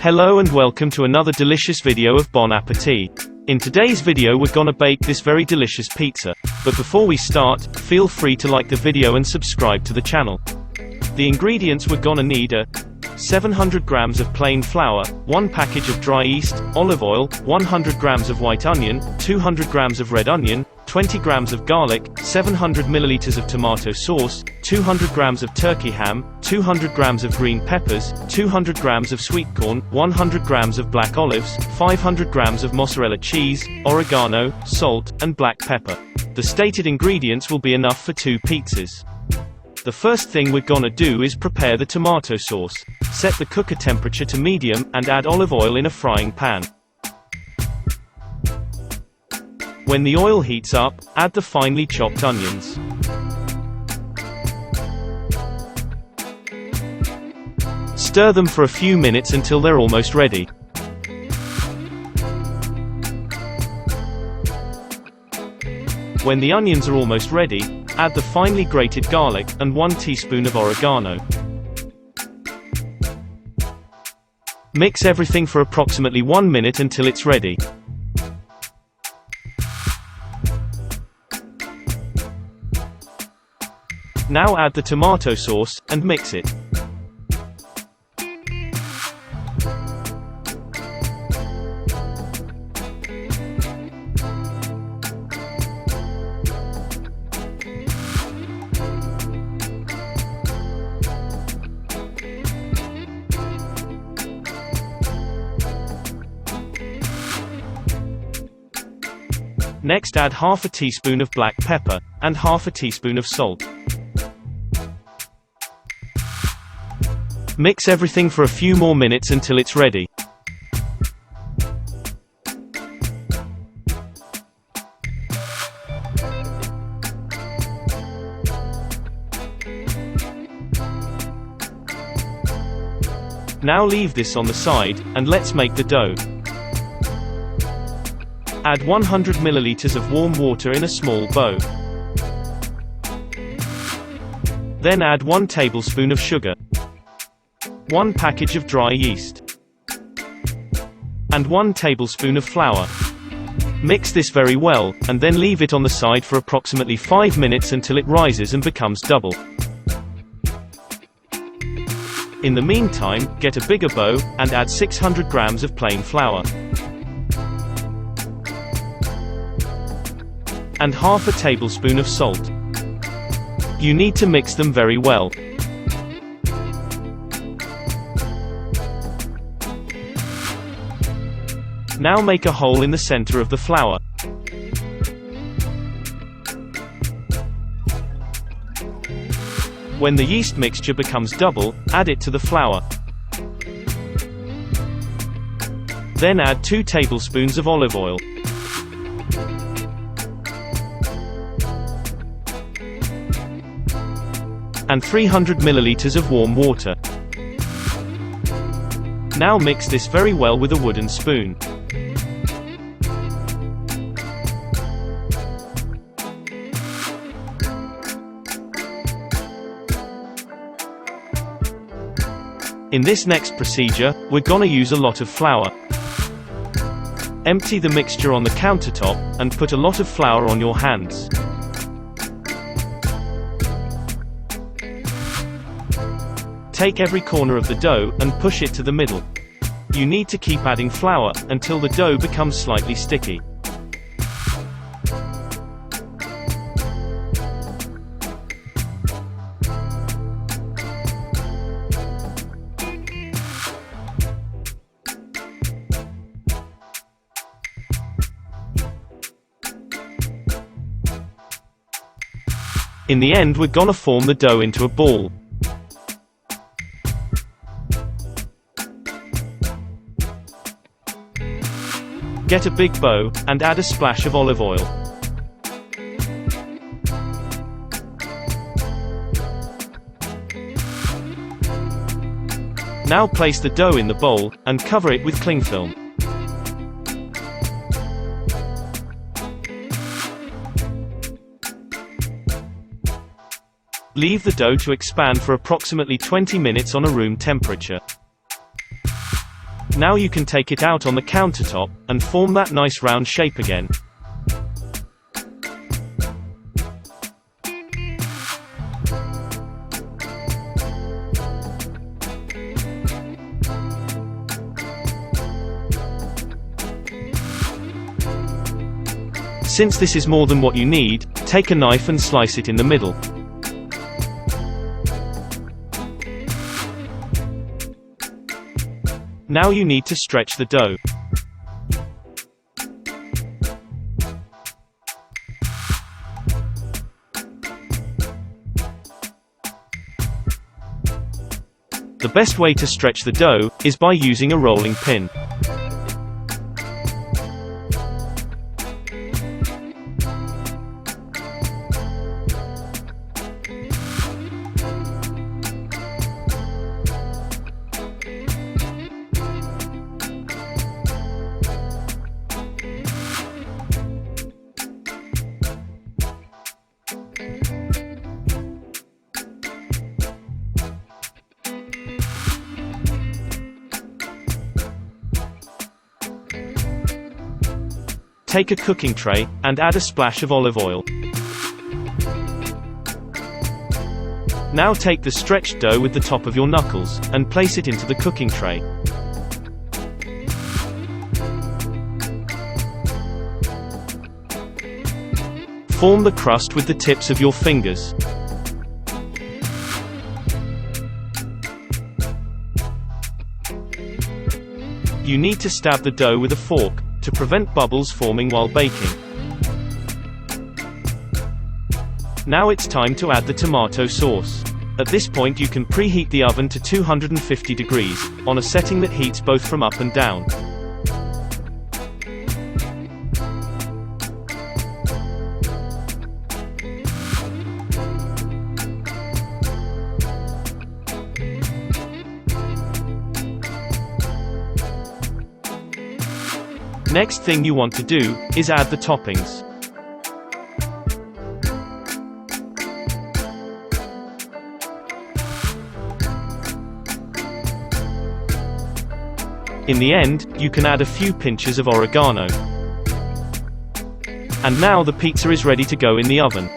Hello and welcome to another delicious video of Bon Appetit. In today's video we're gonna bake this very delicious pizza. But before we start, feel free to like the video and subscribe to the channel. The ingredients we're gonna need are 700 grams of plain flour, 1 package of dry yeast, olive oil, 100 grams of white onion, 200 grams of red onion, 20 grams of garlic, 700 milliliters of tomato sauce, 200 grams of turkey ham, 200 grams of green peppers, 200 grams of sweet corn, 100 grams of black olives, 500 grams of mozzarella cheese, oregano, salt, and black pepper. The stated ingredients will be enough for 2 pizzas. The first thing we're gonna do is prepare the tomato sauce. Set the cooker temperature to medium, and add olive oil in a frying pan. When the oil heats up, add the finely chopped onions. Stir them for a few minutes until they're almost ready. When the onions are almost ready, add the finely grated garlic, and 1 teaspoon of oregano. Mix everything for approximately 1 minute until it's ready. Now add the tomato sauce, and mix it. Next add half a teaspoon of black pepper, and half a teaspoon of salt. Mix everything for a few more minutes until it's ready. Now leave this on the side, and let's make the dough. Add 100 milliliters of warm water in a small bowl. Then add 1 tablespoon of sugar, 1 package of dry yeast, and 1 tablespoon of flour. Mix this very well, and then leave it on the side for approximately 5 minutes until it rises and becomes double. In the meantime, get a bigger bowl, and add 600 grams of plain flour, and half a tablespoon of salt. You need to mix them very well. Now make a hole in the center of the flour. When the yeast mixture becomes double, add it to the flour. Then add 2 tablespoons of olive oil, and 300 milliliters of warm water. Now mix this very well with a wooden spoon. In this next procedure, we're gonna use a lot of flour. Empty the mixture on the countertop, and put a lot of flour on your hands. Take every corner of the dough, and push it to the middle. You need to keep adding flour, until the dough becomes slightly sticky. In the end we're gonna form the dough into a ball. Get a big bowl, and add a splash of olive oil. Now place the dough in the bowl, and cover it with cling film. Leave the dough to expand for approximately 20 minutes on a room temperature. Now you can take it out on the countertop, and form that nice round shape again. Since this is more than what you need, take a knife and slice it in the middle. Now you need to stretch the dough. The best way to stretch the dough is by using a rolling pin. Take a cooking tray, and add a splash of olive oil. Now take the stretched dough with the top of your knuckles, and place it into the cooking tray. Form the crust with the tips of your fingers. You need to stab the dough with a fork, to prevent bubbles forming while baking. Now it's time to add the tomato sauce. At this point you can preheat the oven to 250 degrees, on a setting that heats both from up and down. Next thing you want to do is add the toppings. In the end, you can add a few pinches of oregano. And now the pizza is ready to go in the oven.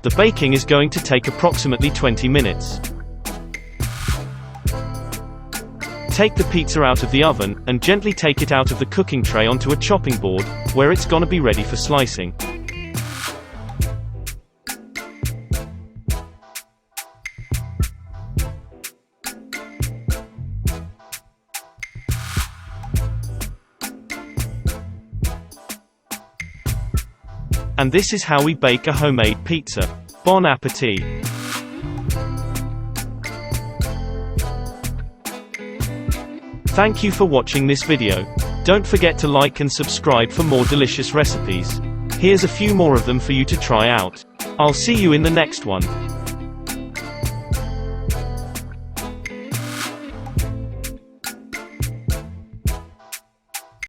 The baking is going to take approximately 20 minutes. Take the pizza out of the oven, and gently take it out of the cooking tray onto a chopping board, where it's gonna be ready for slicing. And this is how we bake a homemade pizza. Bon appetit! Thank you for watching this video. Don't forget to like and subscribe for more delicious recipes. Here's a few more of them for you to try out. I'll see you in the next one.